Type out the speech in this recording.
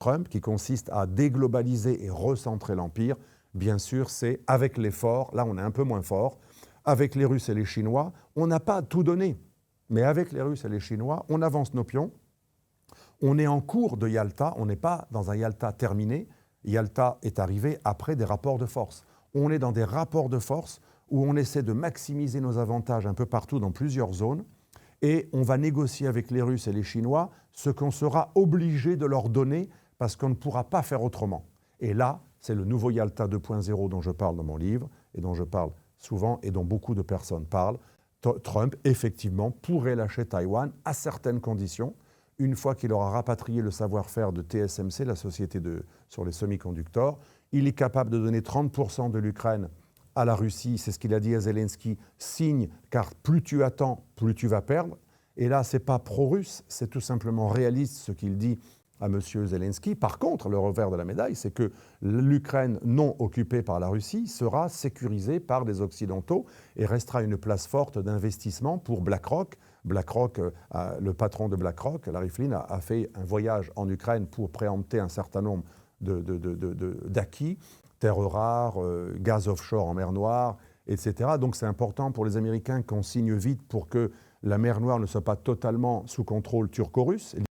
Trump, qui consiste à déglobaliser et recentrer l'Empire, bien sûr, c'est avec les forts, là on est un peu moins fort, avec les Russes et les Chinois, on n'a pas tout donné, mais avec les Russes et les Chinois, on avance nos pions, on est en cours de Yalta, on n'est pas dans un Yalta terminé, Yalta est arrivé après des rapports de force. On est dans des rapports de force où on essaie de maximiser nos avantages un peu partout dans plusieurs zones, et on va négocier avec les Russes et les Chinois ce qu'on sera obligé de leur donner parce qu'on ne pourra pas faire autrement. Et là, c'est le nouveau Yalta 2.0 dont je parle dans mon livre et dont je parle souvent et dont beaucoup de personnes parlent. Trump, effectivement, pourrait lâcher Taïwan à certaines conditions, une fois qu'il aura rapatrié le savoir-faire de TSMC, la société sur les semi-conducteurs. Il est capable de donner 30% de l'Ukraine à la Russie, c'est ce qu'il a dit à Zelensky, signe, car plus tu attends, plus tu vas perdre. Et là, ce n'est pas pro-russe, c'est tout simplement réaliste ce qu'il dit à M. Zelensky. Par contre, le revers de la médaille, c'est que l'Ukraine non occupée par la Russie sera sécurisée par des Occidentaux et restera une place forte d'investissement pour BlackRock. BlackRock, le patron de BlackRock, Larry Flynn, a fait un voyage en Ukraine pour préempter un certain nombre d'acquis, terres rares, gaz offshore en mer Noire, etc. Donc c'est important pour les Américains qu'on signe vite pour que la mer Noire ne soit pas totalement sous contrôle turco-russe.